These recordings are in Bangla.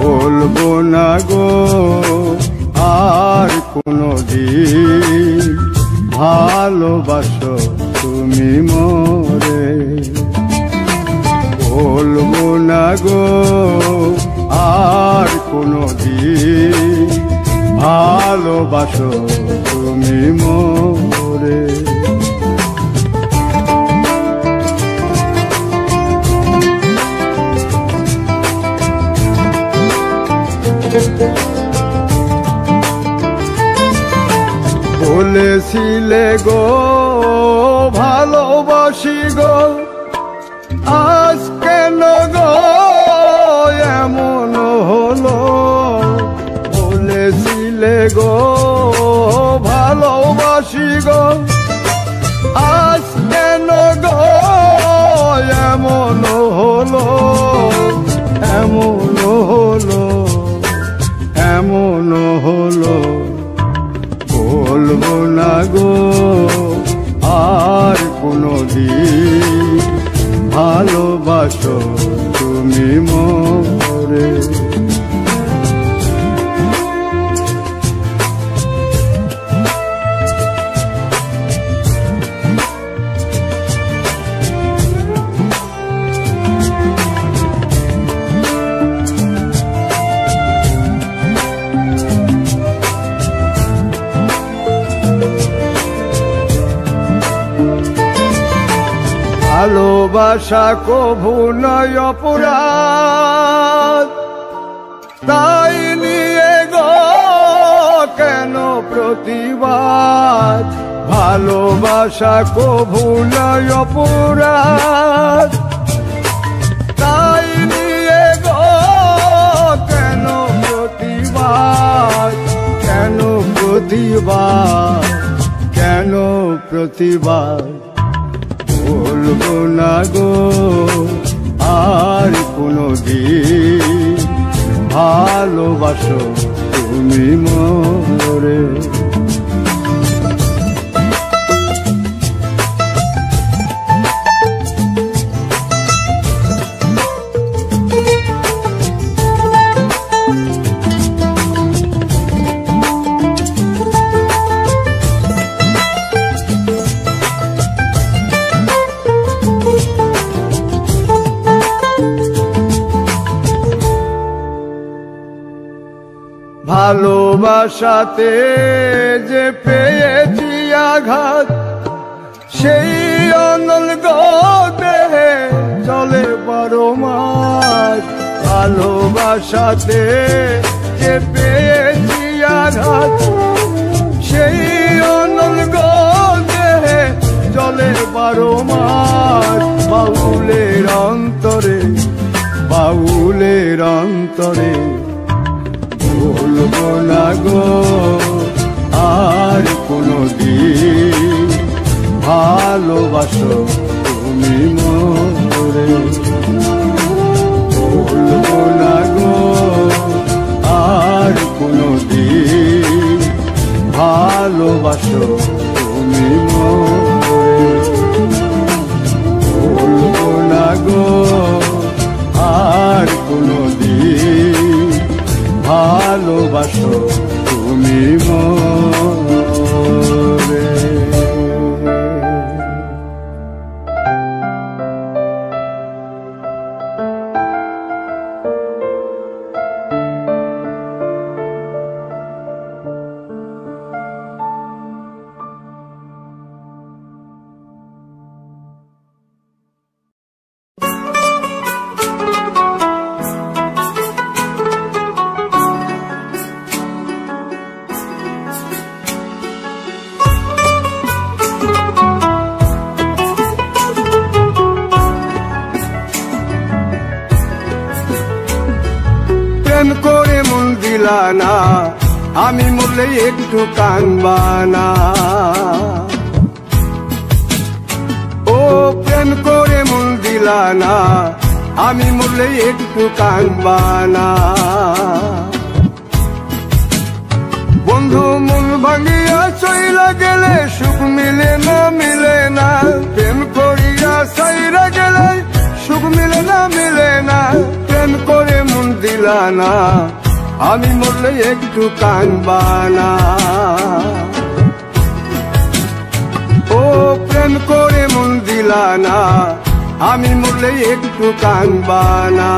বলবো না গো আর কোনদিন ভালোবাসো তুমি মোরে। বলবো না গো আর কোনদিন ভালোবাসো তুমি মোরে। বলেছিলে গো ভালোবাসি গো, আজ কেন গো এমন হলো? বলেছিলে গো ভালোবাসি গো, আজ কেন গো এমন হলো? এমন হলো, এমন হলো। বলবো না গো আর কোনদিন ভালোবাসো তুমি মোরে। ভালোবাসা কভু নয় অপরাধ, তাই নিয়ে গো কেন প্রতিবাদ? ভালোবাসা কভু নয় অপরাধ, তাই নিয়ে গো কেন প্রতিবাদ? কেন প্রতিবাদ? কেন প্রতিবাদ? বলবো না গো আর কোনদিন ভালোবাসো তুমি মোরে। ভালোবাসাতে যে পেয়েছি আঘাত, সেই অনল গো দেহে চলে 12 মাস। ভালোবাসাতে যে পেয়েছি আঘাত, সেই অনল গো দেহে চলে 12 মাস। বাউলের অন্তরে, বাউলের অন্তরে বলবো না গো আর কোনদিন ভালোবাসো তুমি মোরে। বলবো না গো আর কোনদিন ভালোবাসো তুমি মোরে। বলবো না গো আর কোনদিন ভালোবাসো তুমি মোরে। প্রেম করে মন দিলা না, আমি মরলে একটু কানবা না। ও প্রেম করে মন দিলা না, আমি মরলে একটু কাঁদবানা। বন্ধু মন ভাঙিয়া চইলা গেলে সুখ মিলে না মিলে না, প্রেম করিয়া সাইরা গেলে সুখ মিলে না মিলে না, প্রেম করে মন দিলা না, আমি মরলে একটু কাঁদবানা। ও প্রেম করে মন দিলা না, আমি মরলে একটু কাঁদবানা।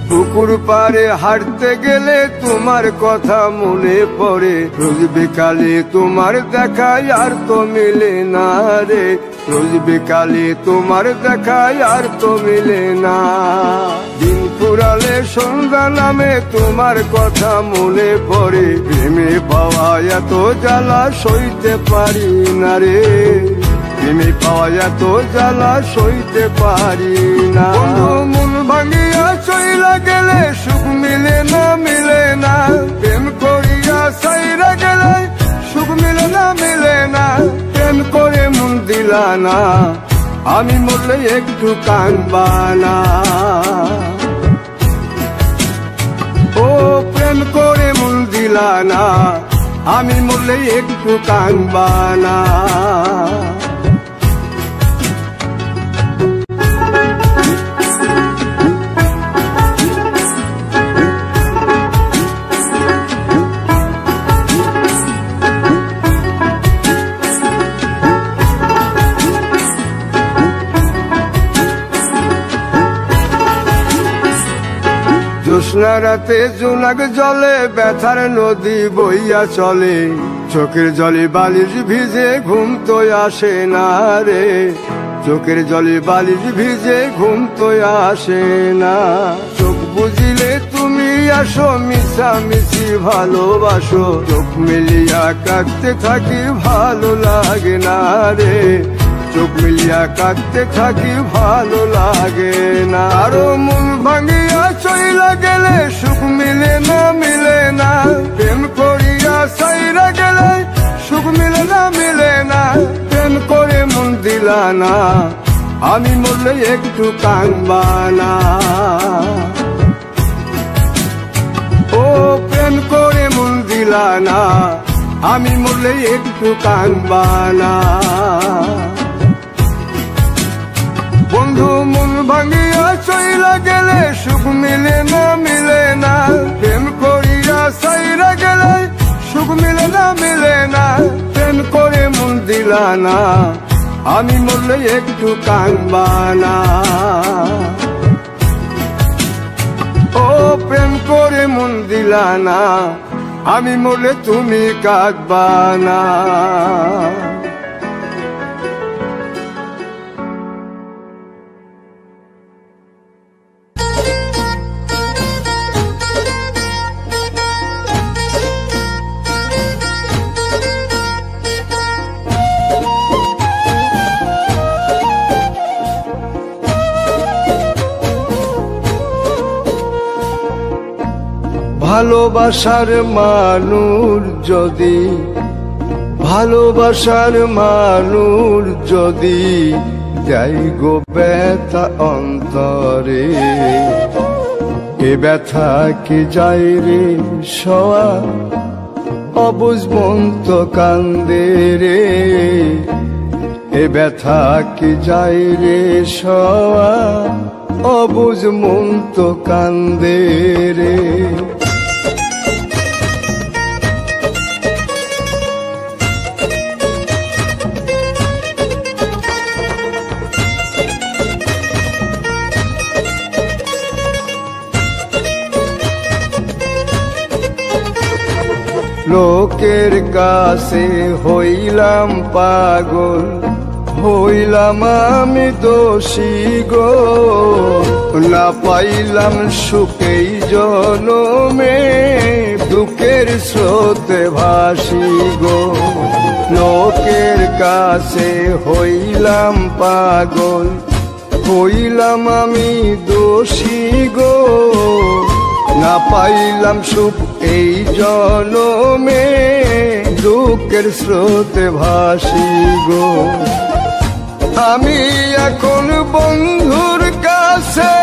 পুকুর পারে হাঁটতে গেলে তোমার কথা মনে পড়ে, রোজ বিকালে তোমার দেখায় আর তো মিলে না রে, রোজ বিকালে তোমার দেখায় আর তো মিলে না। দিন ফুরালে সন্ধ্যা নামে তোমার কথা মনে পড়ে, প্রেমে পাওয়া এত জ্বালা সইতে পারি না রে, প্রেমে পাওয়া এত জ্বালা সইতে পারি না। মন ভাঙিয়া চইলা গেলে সুখ মিলে না মিলে না, প্রেম করিয়া সাইরা গেলে সুখ মিলে না মিলে না, প্রেম করে মন দিলা না, আমি মরলে একটু কাঁদবানা। ও প্রেম করে মন দিলা না, আমি মরলে একটু কাঁদবানা। জ্যোৎস্না রাতে জোনাক জলে ব্যথার নদী বইয়া চলে, চোখের জলে বালিশ ভিজে ঘুম তো আসে না রে, চোখের জলে বালিশ ভিজে ঘুম তো আসে না। চোখ বুঝিলে তুমি আসো মিশামিশি ভালোবাসো, চোখ মিলিয়া কাঁদতে থাকি ভালো লাগে না রে, চোখ মিলিয়া কাঁদতে থাকি ভালো লাগে না। আরো মন ভাঙিয়া চইলা গেলে সুখ মিলে না মিলে না, প্রেম করিয়া সাইরা গেলে সুখ মিলে না মিলে না, প্রেম করে মন দিলা না, আমি মরলে একটু কাঁদবানা। ও প্রেম করে মন দিলা না, আমি মরলে একটু কাঁদবানা। বন্ধু মন ভাঙিয়া চইলা গেলে সুখ মিলে না মিলে না, প্রেম করিয়া সাইরা গেলে সুখ মিলে না মিলে না, প্রেম করে মন দিলা না, আমি মরলে একটু কাঁদবানা। ও প্রেম করে মন দিলা না, আমি মরলে তুমি কাঁদবানা। ভালোবাসার মানুষ যদি, ভালোবাসার মানুষ যদি যাই গো ব্যথা অন্তরে, এ ব্যথা কি যাই রে সওয়া, অবুঝ মন তো কান্দে রে, এ ব্যথা কি যাই রে সওয়া, অবুঝ মন তো কান্দে রে। লোকের কাছে হইলাম পাগল, হইলাম আমি দোষী গো, না পাইলাম সুখেই জনমে দুঃখের স্রোতে ভাসি গো, লোকের কাছে হইলাম পাগল, হইলাম আমি দোষী গো, না পাইলাম সুখ এই জনমে, দুঃখের স্রোতে ভাসি গো। আমি এখন বন্ধুর কাছে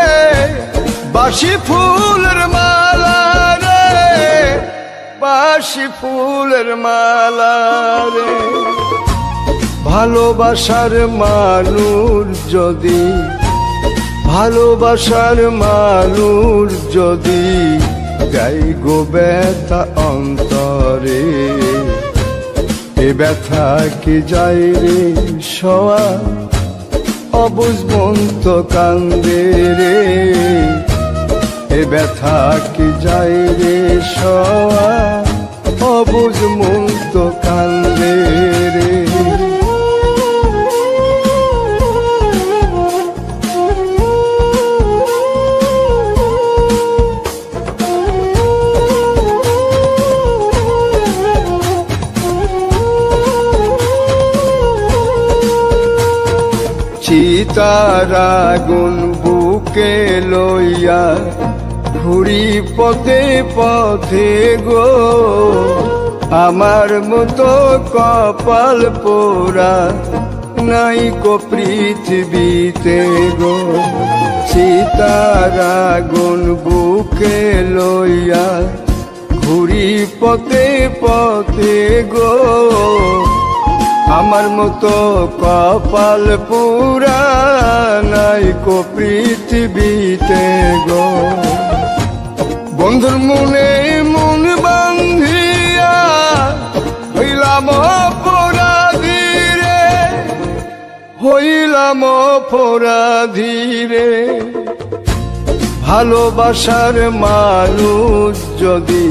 বাসি ফুলের মালা রে, বাসি ফুলের মালা রে। ভালোবাসার মানুষ যদি, ভালোবাসার মানুষ যদি গাই গো ব্যথা অন্তরে, এ ব্যথা কি যায় রে সওয়া, অবুঝ মন তো কান্দে রে, এ ব্যথা কি যায় রে সওয়া, অবুঝ মন তো কান্দে রে। চিতার আগুন বুকে লইয়া ঘুরি পথে পথে গো, আমার মতো কপাল পোড়া নাই কো পৃথিবীতে গো। চিতার আগুন বুকে লইয়া ঘুরি পথে পথে গো, আমার মতো কপাল পুরা নাই কো পৃথিবীতে গো। বন্ধুর মনে মন বান্ধিয়া হইলাম অপরাধী রে, হইলাম অপরাধী রে। ভালোবাসার মানুষ যদি,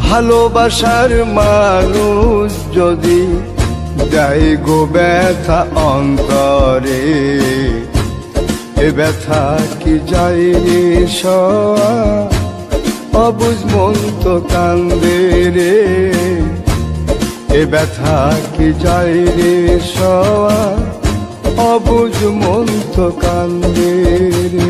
ভালোবাসার মানুষ যদি যাই গো ব্যথা অন্তরে, এ ব্যথা কি যায় রে সওয়া, অবুঝ মন তো কান্দে রে, এ ব্যথা কি যায় রে সওয়া, অবুঝ মন তো কান্দে রে।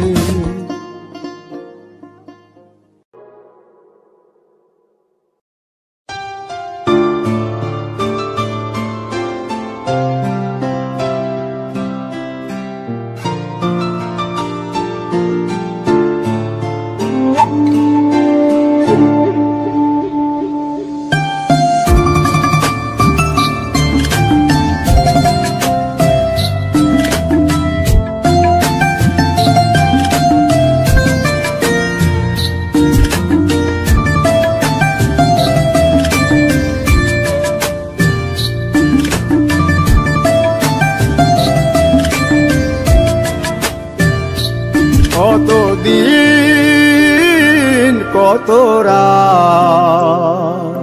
কতদিন কত রাত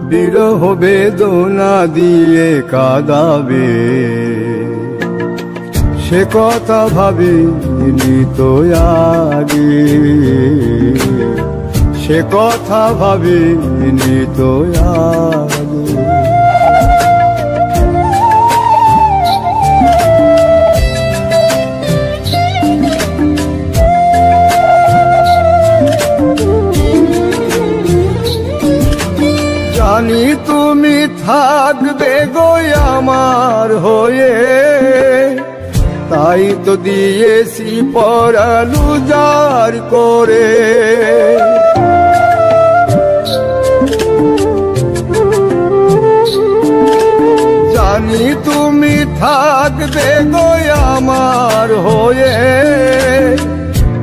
বিরহ বেদনা দিয়ে কাঁদাবে, সে কথা ভাবিনি তো আগে, সে কথা ভাবিনি তো আগে। জানি তুমি থাকবে গো আমার হয়ে, তাই তো দিয়েছি পরাণ উজাড় করে। জানি তুমি থাকবে গো আমার হয়ে,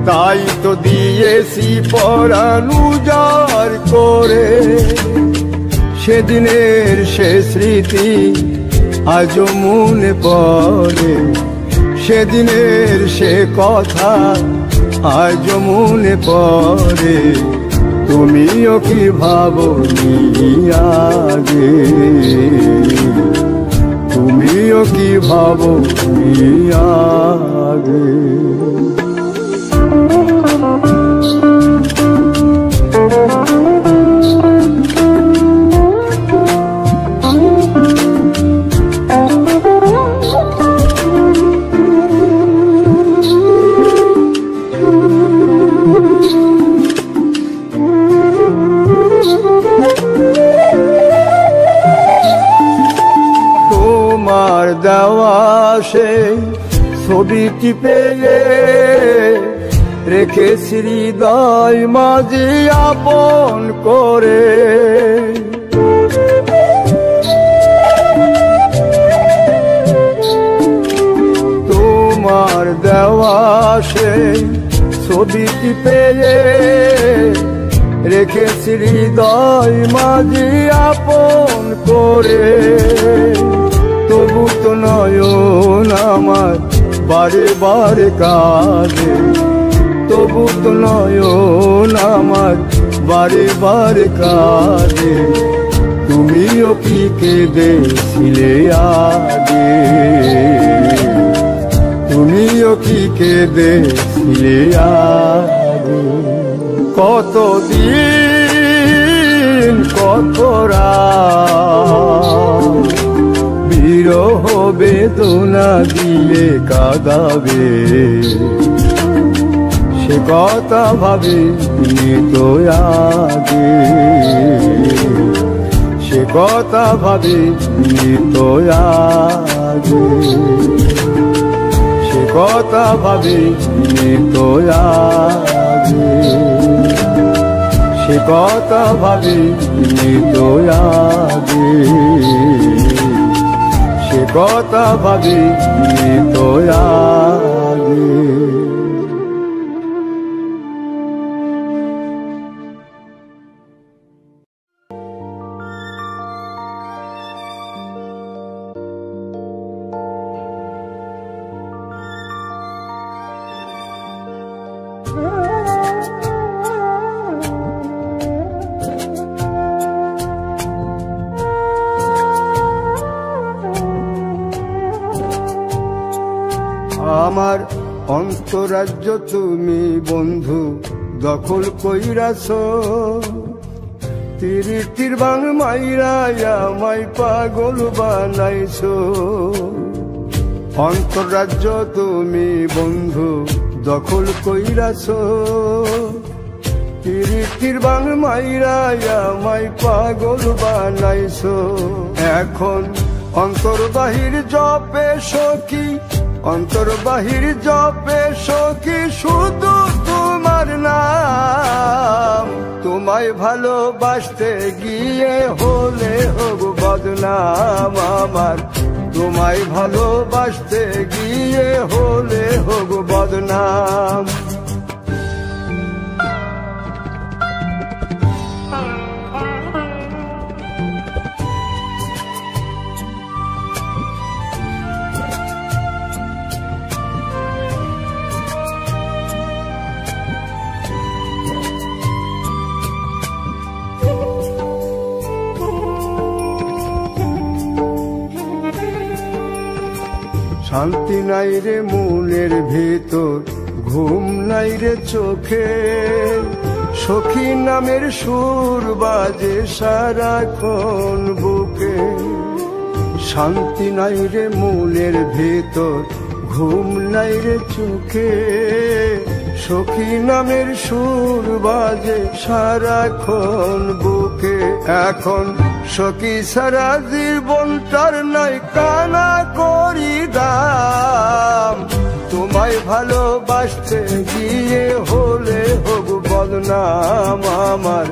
তাই তো দিয়েছি পরাণ উজাড় করে। সেদিনের সে স্মৃতি আজও মনে পড়ে, সেদিনের সে কথা আজও মনে পড়ে। তুমিও কি ভাবনি আগে, তুমিও কি ভাবনি আগে। দেওয়া সেই ছবিটি পেয়ে রেখেছি হৃদয় মাঝে আপন করে। তোমার দেওয়া সেই ছবিটি পেয়ে রেখেছি হৃদয় মাঝে আপন করে। তবু তো নয়ন আমার বারে বারে কাঁদে, তবু তো নয়ন আমার বারে বারে কাঁদে। তুমিও কি কেঁদেছিলে আগে, তুমিও কি কেঁদেছিলে আগে। কতদিন কত রাত বিরহ বেদনা দিলে কাঁদাবে, সে কথা ভাবিনি তো আগে, সে কথা ভাবিনি তো আগে, সে কথা ভাবিনি তো আগে, সে কথা ভাবিনি তো আগে, সে কথা ভাবিনি তো আগে। আমার অন্তরাজ্য তুমি বন্ধু দখল কইরাছ, তিরিটির বাং মাইরা আমায় পাগল বানাইছ। অন্তরাজ্য তুমি বন্ধু দখল কইরাছ, তিরিটির বাং মাইরা আমায় পাগল বানাইছ। এখন অন্তর বাহির জপে সখী, অন্তর বাহির জপে সখী শুধু তোমার নাম। তোমায় ভালোবাসতে গিয়ে হলে হোক বদনাম আমার, তোমায় ভালোবাসতে গিয়ে হলে হোক বদনাম। শান্তি নাই রে মনের ভেতর, ঘুম নাই রে চোখে, সখী নামের সুর বাজে সারাক্ষণ বুকে। শান্তি নাই রে মনের ভেতর, ঘুম নাই রে চোখে, সখী নামের সুর বাজে সারাক্ষণ বুকে। এখন সখী সারা জীবনটার নাই কানা করি দাম। তোমায় ভালোবাসতে গিয়ে হলে হোক বদনাম আমার,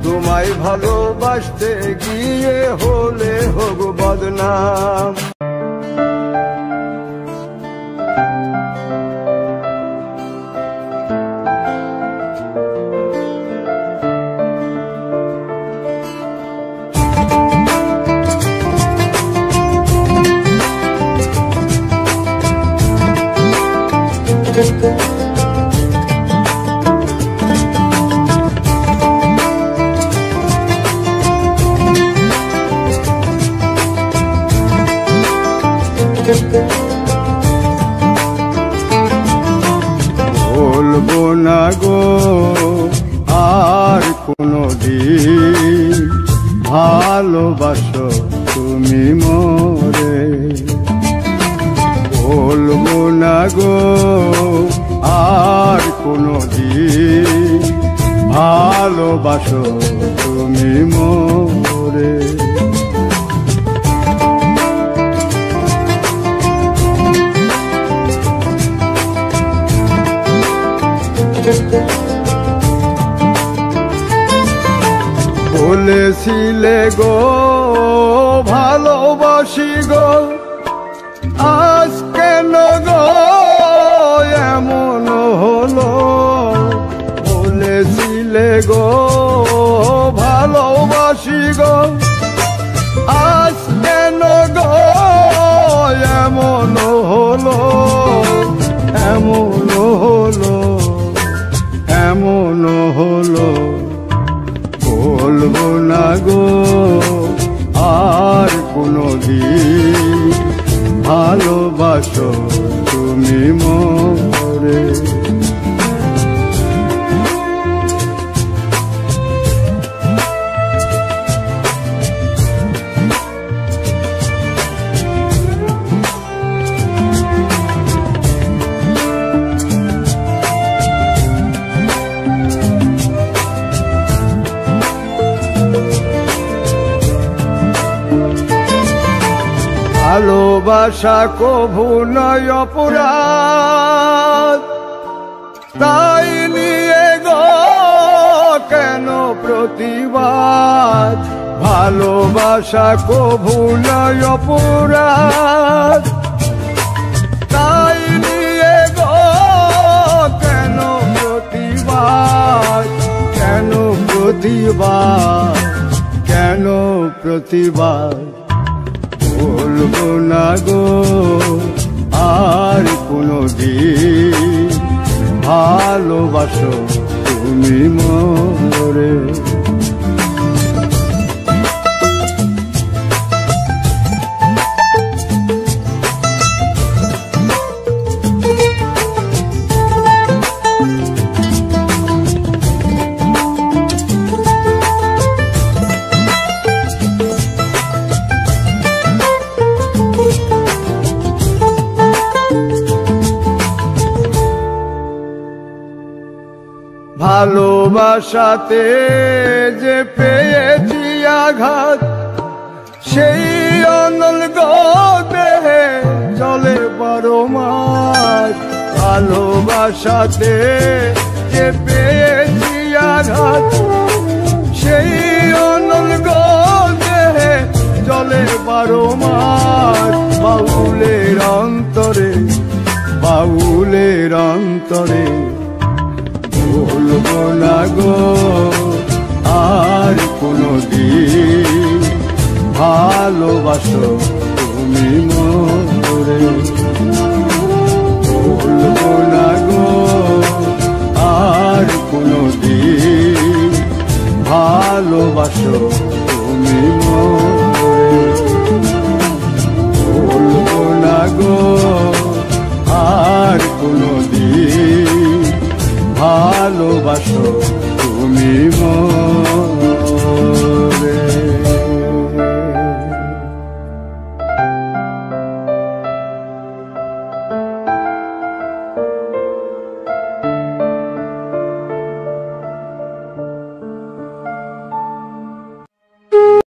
তোমায় ভালোবাসতে গিয়ে হলে হোক বদনাম। বলবো না গো আর কোনদিন ভালোবাসো তুমি মোরে, বলবো না গো আর কোনদিন ভালোবাসো তুমি মোরে। বলেছিলে গো ভালোবাসি গো, আজ কেন গো এমন হলো? বলেছিলে গো ভালোবাসি গো, আজ কেন গো এমন হলো? এমন হলো, এমন হলো। বলবো না গো আর কোনোদিন ভালোবাসো তুমি মোরে। ভালোবাসা কভু নয় অপরাধ, তাই নিয়ে গো কেন প্রতিবাদ? ভালোবাসা কভু নয় অপরাধ, তাই নিয়ে গো কেন প্রতিবাদ? কেন প্রতিবাদ? কেন প্রতিবাদ? বলবো না গো আর কোনোদিন ভালোবাসো তুমি মোরে। ভালোবাসাতে যে পেয়েছি আঘাত, সেই অনল গো দেহে চলে 12 মাস। ভালোবাসাতে যে পেয়েছি আঘাত, সেই অনল গো দেহে চলে 12 মাস। বাউলের অন্তরে, বাউলের অন্তরে বলবো না গো আর কোনোদিন ভালোবাসো তুমি মোরে। বলবো না গো আর কোনোদিন ভালোবাসো তুমি মোরে। বলবো না গো